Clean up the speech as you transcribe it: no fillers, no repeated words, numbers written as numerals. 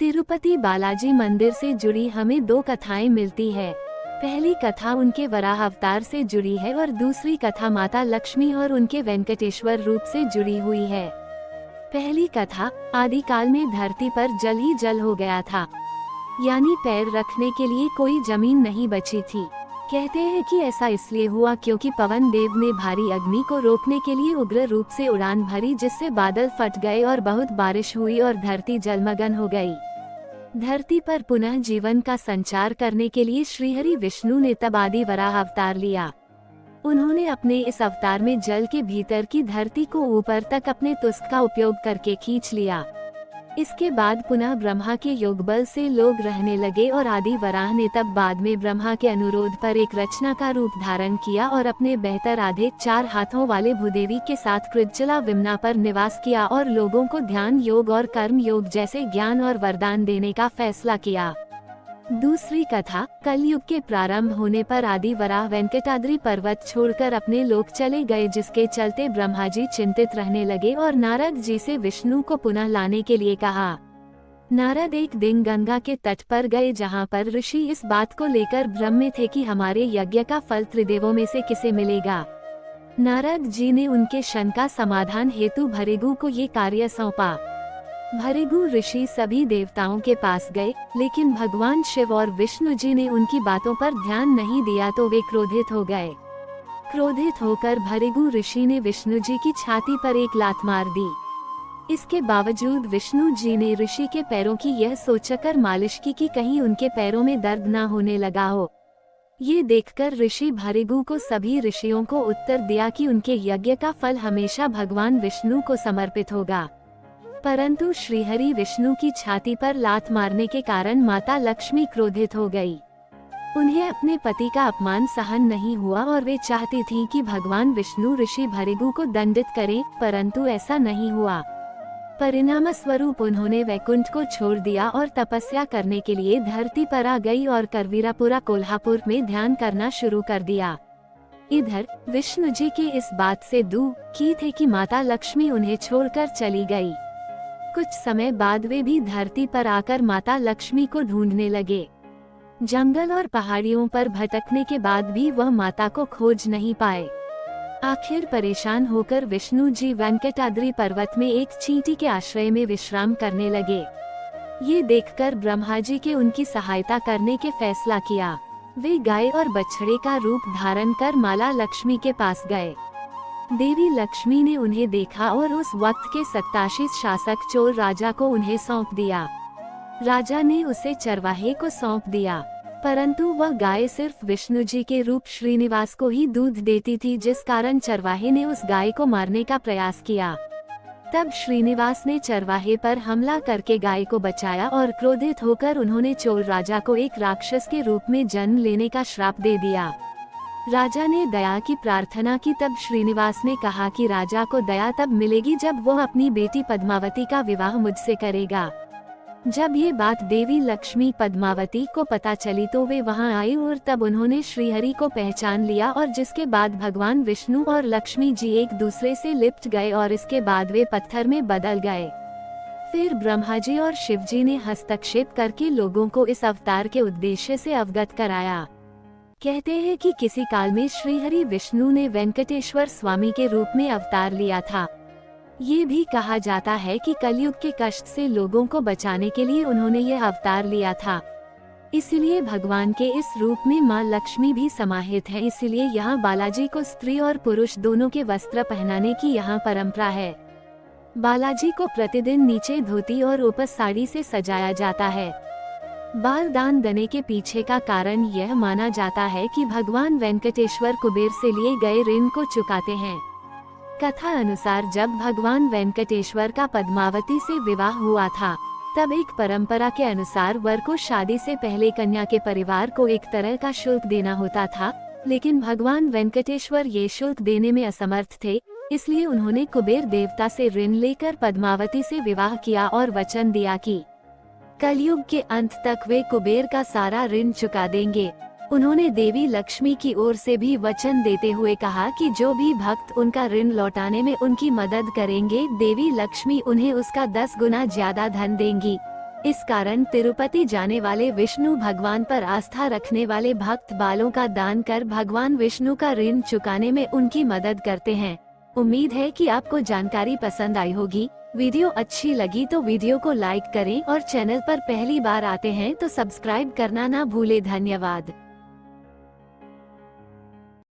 तिरुपति बालाजी मंदिर से जुड़ी हमें दो कथाएं मिलती है। पहली कथा उनके वराह अवतार से जुड़ी है और दूसरी कथा माता लक्ष्मी और उनके वेंकटेश्वर रूप से जुड़ी हुई है। पहली कथा, आदिकाल में धरती पर जल ही जल हो गया था, यानी पैर रखने के लिए कोई जमीन नहीं बची थी। कहते हैं कि ऐसा इसलिए हुआ क्योंकि पवन देव ने भारी अग्नि को रोकने के लिए उग्र रूप से उड़ान भरी, जिससे बादल फट गए और बहुत बारिश हुई और धरती जलमग्न हो गई। धरती पर पुनः जीवन का संचार करने के लिए श्रीहरि विष्णु ने तब आदि वराह अवतार लिया। उन्होंने अपने इस अवतार में जल के भीतर की धरती को ऊपर तक अपने तुस्क का उपयोग करके खींच लिया। इसके बाद पुनः ब्रह्मा के योगबल से लोग रहने लगे और आदि वराह ने तब बाद में ब्रह्मा के अनुरोध पर एक रचना का रूप धारण किया और अपने बेहतर आधे 4 हाथों वाले भूदेवी के साथ कृज्जला विमना पर निवास किया और लोगों को ध्यान योग और कर्म योग जैसे ज्ञान और वरदान देने का फैसला किया। दूसरी कथा, कलयुग के प्रारंभ होने पर आदि वराह वेंकटाद्रि पर्वत छोड़कर अपने लोक चले गए, जिसके चलते ब्रह्मा जी चिंतित रहने लगे और नारद जी से विष्णु को पुनः लाने के लिए कहा। नारद एक दिन गंगा के तट पर गए, जहां पर ऋषि इस बात को लेकर भ्रम में थे कि हमारे यज्ञ का फल त्रिदेवों में से किसे मिलेगा। नारद जी ने उनके शंका का समाधान हेतु भृगु को ये कार्य सौंपा। भृगु ऋषि सभी देवताओं के पास गए, लेकिन भगवान शिव और विष्णु जी ने उनकी बातों पर ध्यान नहीं दिया तो वे क्रोधित हो गए। क्रोधित होकर भृगु ऋषि ने विष्णु जी की छाती पर एक लात मार दी। इसके बावजूद विष्णु जी ने ऋषि के पैरों की यह सोचकर मालिश की कि कहीं उनके पैरों में दर्द न होने लगा हो। ये देखकर ऋषि भृगु को सभी ऋषियों को उत्तर दिया कि उनके यज्ञ का फल हमेशा भगवान विष्णु को समर्पित होगा। परंतु श्रीहरि विष्णु की छाती पर लात मारने के कारण माता लक्ष्मी क्रोधित हो गई। उन्हें अपने पति का अपमान सहन नहीं हुआ और वे चाहती थीं कि भगवान विष्णु ऋषि भृगु को दंडित करें, परंतु ऐसा नहीं हुआ। परिणाम स्वरूप उन्होंने वैकुंठ को छोड़ दिया और तपस्या करने के लिए धरती पर आ गई और करवीरापुरा कोल्हापुर में ध्यान करना शुरू कर दिया। इधर विष्णु जी की इस बात से दुखी थे कि माता लक्ष्मी उन्हें छोड़कर चली गई। कुछ समय बाद वे भी धरती पर आकर माता लक्ष्मी को ढूंढने लगे। जंगल और पहाड़ियों पर भटकने के बाद भी वह माता को खोज नहीं पाए। आखिर परेशान होकर विष्णु जी वेंकटाद्रि पर्वत में एक चींटी के आश्रय में विश्राम करने लगे। ये देखकर ब्रह्मा जी के उनकी सहायता करने के फैसला किया। वे गाय और बछड़े का रूप धारण कर माला लक्ष्मी के पास गए। देवी लक्ष्मी ने उन्हें देखा और उस वक्त के सत्ताशीष शासक चोर राजा को उन्हें सौंप दिया। राजा ने उसे चरवाहे को सौंप दिया, परंतु वह गाय सिर्फ विष्णु जी के रूप श्रीनिवास को ही दूध देती थी, जिस कारण चरवाहे ने उस गाय को मारने का प्रयास किया। तब श्रीनिवास ने चरवाहे पर हमला करके गाय को बचाया और क्रोधित होकर उन्होंने चोर राजा को एक राक्षस के रूप में जन्म लेने का श्राप दे दिया। राजा ने दया की प्रार्थना की, तब श्रीनिवास ने कहा कि राजा को दया तब मिलेगी जब वह अपनी बेटी पद्मावती का विवाह मुझसे करेगा। जब ये बात देवी लक्ष्मी पद्मावती को पता चली तो वे वहां आई और तब उन्होंने श्रीहरि को पहचान लिया, और जिसके बाद भगवान विष्णु और लक्ष्मी जी एक दूसरे से लिपट गए और इसके बाद वे पत्थर में बदल गए। फिर ब्रह्मा जी और शिव जी ने हस्तक्षेप करके लोगों को इस अवतार के उद्देश्य से अवगत कराया। कहते हैं कि किसी काल में श्रीहरि विष्णु ने वेंकटेश्वर स्वामी के रूप में अवतार लिया था। ये भी कहा जाता है कि कलयुग के कष्ट से लोगों को बचाने के लिए उन्होंने यह अवतार लिया था। इसलिए भगवान के इस रूप में मां लक्ष्मी भी समाहित है। इसलिए यहाँ बालाजी को स्त्री और पुरुष दोनों के वस्त्र पहनाने की यहाँ परंपरा है। बालाजी को प्रतिदिन नीचे धोती और ऊपर साड़ी से सजाया जाता है। बाल दान देने के पीछे का कारण यह माना जाता है कि भगवान वेंकटेश्वर कुबेर से लिए गए ऋण को चुकाते हैं। कथा अनुसार जब भगवान वेंकटेश्वर का पद्मावती से विवाह हुआ था, तब एक परंपरा के अनुसार वर को शादी से पहले कन्या के परिवार को एक तरह का शुल्क देना होता था, लेकिन भगवान वेंकटेश्वर ये शुल्क देने में असमर्थ थे। इसलिए उन्होंने कुबेर देवता से ऋण लेकर पद्मावती से विवाह किया और वचन दिया कि कलयुग के अंत तक वे कुबेर का सारा ऋण चुका देंगे। उन्होंने देवी लक्ष्मी की ओर से भी वचन देते हुए कहा कि जो भी भक्त उनका ऋण लौटाने में उनकी मदद करेंगे, देवी लक्ष्मी उन्हें उसका 10 गुना ज्यादा धन देंगी। इस कारण तिरुपति जाने वाले विष्णु भगवान पर आस्था रखने वाले भक्त बालों का दान कर भगवान विष्णु का ऋण चुकाने में उनकी मदद करते हैं। उम्मीद है कि आपको जानकारी पसंद आई होगी। वीडियो अच्छी लगी तो वीडियो को लाइक करें और चैनल पर पहली बार आते हैं तो सब्सक्राइब करना ना भूले। धन्यवाद।